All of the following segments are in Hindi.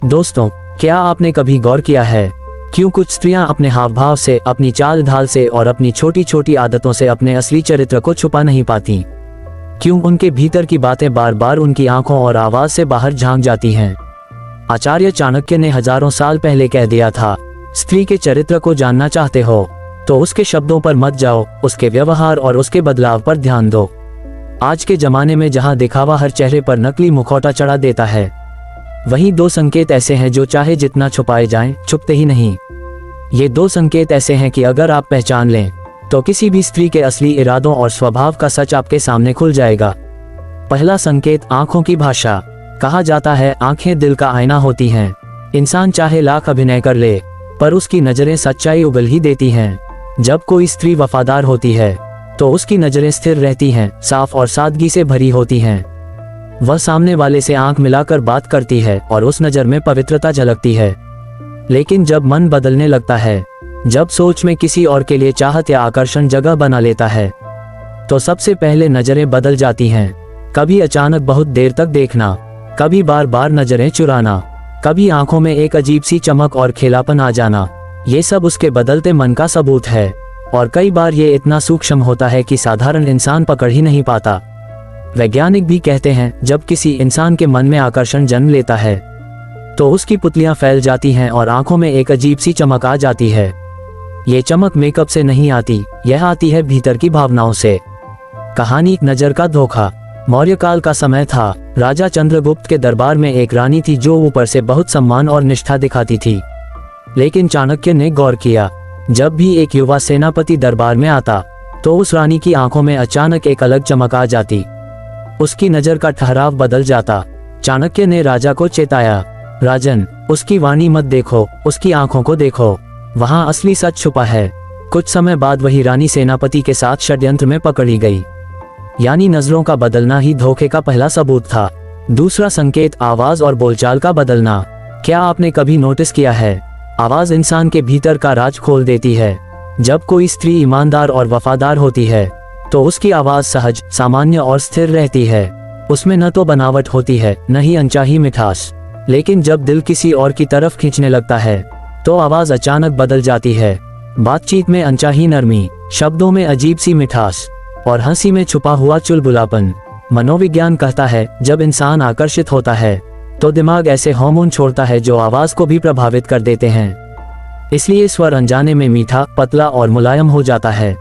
दोस्तों, क्या आपने कभी गौर किया है क्यों कुछ स्त्रियां अपने हाव भाव से, अपनी चाल ढाल से और अपनी छोटी छोटी आदतों से अपने असली चरित्र को छुपा नहीं पाती? क्यों उनके भीतर की बातें बार बार उनकी आंखों और आवाज से बाहर झांक जाती हैं? आचार्य चाणक्य ने हजारों साल पहले कह दिया था, स्त्री के चरित्र को जानना चाहते हो तो उसके शब्दों पर मत जाओ, उसके व्यवहार और उसके बदलाव पर ध्यान दो। आज के जमाने में जहां दिखावा हर चेहरे पर नकली मुखौटा चढ़ा देता है, वहीं दो संकेत ऐसे हैं जो चाहे जितना छुपाए जाएं, छुपते ही नहीं। ये दो संकेत ऐसे हैं कि अगर आप पहचान लें तो किसी भी स्त्री के असली इरादों और स्वभाव का सच आपके सामने खुल जाएगा। पहला संकेत, आंखों की भाषा। कहा जाता है, आंखें दिल का आईना होती हैं। इंसान चाहे लाख अभिनय कर ले, पर उसकी नजरें सच्चाई उगल ही देती हैं। जब कोई स्त्री वफादार होती है तो उसकी नजरें स्थिर रहती हैं, साफ और सादगी से भरी होती हैं। वह सामने वाले से आंख मिलाकर बात करती है और उस नजर में पवित्रता झलकती है। लेकिन जब मन बदलने लगता है, जब सोच में किसी और के लिए चाहत या आकर्षण जगह बना लेता है, तो सबसे पहले नजरें बदल जाती हैं। कभी अचानक बहुत देर तक देखना, कभी बार बार नजरें चुराना, कभी आंखों में एक अजीब सी चमक और खेलापन आ जाना। ये सब उसके बदलते मन का सबूत है, और कई बार ये इतना सूक्ष्म होता है कि साधारण इंसान पकड़ ही नहीं पाता। वैज्ञानिक भी कहते हैं, जब किसी इंसान के मन में आकर्षण जन्म लेता है तो उसकी पुतलियां फैल जाती हैं और आंखों में एक अजीब सी चमक आ जाती है। ये चमक मेकअप से नहीं आती, यह आती है भीतर की भावनाओं से। कहानी, नजर का धोखा। मौर्य काल का समय था। राजा चंद्रगुप्त के दरबार में एक रानी थी जो ऊपर से बहुत सम्मान और निष्ठा दिखाती थी। लेकिन चाणक्य ने गौर किया, जब भी एक युवा सेनापति दरबार में आता तो उस रानी की आंखों में अचानक एक अलग चमक आ जाती। उसकी नजर का ठहराव बदल जाता। चाणक्य ने राजा को चेताया, राजन, उसकी वाणी मत देखो, उसकी आंखों को देखो, वहां असली सच छुपा है। कुछ समय बाद वही रानी सेनापति के साथ षड्यंत्र में पकड़ी गई। यानी नजरों का बदलना ही धोखे का पहला सबूत था। दूसरा संकेत, आवाज और बोलचाल का बदलना। क्या आपने कभी नोटिस किया है, आवाज इंसान के भीतर का राज खोल देती है। जब कोई स्त्री ईमानदार और वफादार होती है तो उसकी आवाज सहज, सामान्य और स्थिर रहती है। उसमें न तो बनावट होती है, न ही अनचाही मिठास। लेकिन जब दिल किसी और की तरफ खींचने लगता है तो आवाज अचानक बदल जाती है। बातचीत में अनचाही नरमी, शब्दों में अजीब सी मिठास और हंसी में छुपा हुआ चुलबुलापन। मनोविज्ञान कहता है, जब इंसान आकर्षित होता है तो दिमाग ऐसे हार्मोन छोड़ता है जो आवाज को भी प्रभावित कर देते हैं। इसलिए स्वर अनजाने में मीठा, पतला और मुलायम हो जाता है।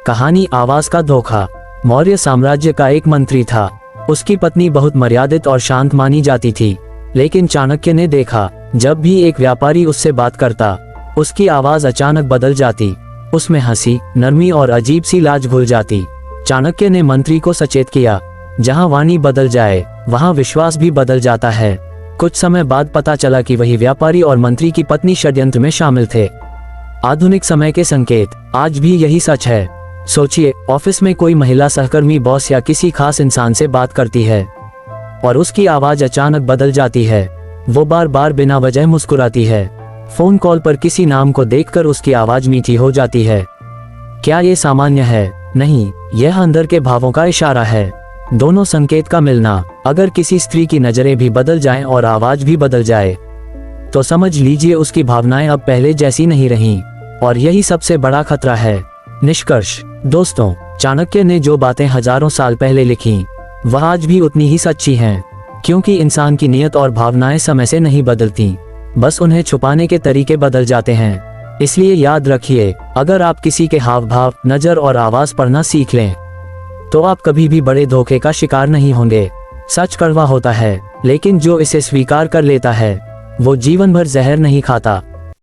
कहानी, आवाज का धोखा। मौर्य साम्राज्य का एक मंत्री था। उसकी पत्नी बहुत मर्यादित और शांत मानी जाती थी। लेकिन चाणक्य ने देखा, जब भी एक व्यापारी उससे बात करता, उसकी आवाज अचानक बदल जाती। उसमें हंसी, नरमी और अजीब सी लाज घुल जाती। चाणक्य ने मंत्री को सचेत किया, जहां वाणी बदल जाए वहां विश्वास भी बदल जाता है। कुछ समय बाद पता चला कि वही व्यापारी और मंत्री की पत्नी षड्यंत्र में शामिल थे। आधुनिक समय के संकेत। आज भी यही सच है। सोचिए, ऑफिस में कोई महिला सहकर्मी बॉस या किसी खास इंसान से बात करती है और उसकी आवाज अचानक बदल जाती है। वो बार बार बिना वजह मुस्कुराती है। फोन कॉल पर किसी नाम को देखकर उसकी आवाज मीठी हो जाती है। क्या ये सामान्य है? नहीं, यह अंदर के भावों का इशारा है। दोनों संकेत का मिलना। अगर किसी स्त्री की नजरें भी बदल जाएं और आवाज भी बदल जाए तो समझ लीजिए उसकी भावनाएं अब पहले जैसी नहीं रहीं, और यही सबसे बड़ा खतरा है। निष्कर्ष। दोस्तों, चाणक्य ने जो बातें हजारों साल पहले लिखी वह आज भी उतनी ही सच्ची हैं, क्योंकि इंसान की नीयत और भावनाएं समय से नहीं बदलती, बस उन्हें छुपाने के तरीके बदल जाते हैं। इसलिए याद रखिए, अगर आप किसी के हाव भाव, नजर और आवाज पढ़ना सीख लें तो आप कभी भी बड़े धोखे का शिकार नहीं होंगे। सच कड़वा होता है, लेकिन जो इसे स्वीकार कर लेता है वो जीवन भर जहर नहीं खाता।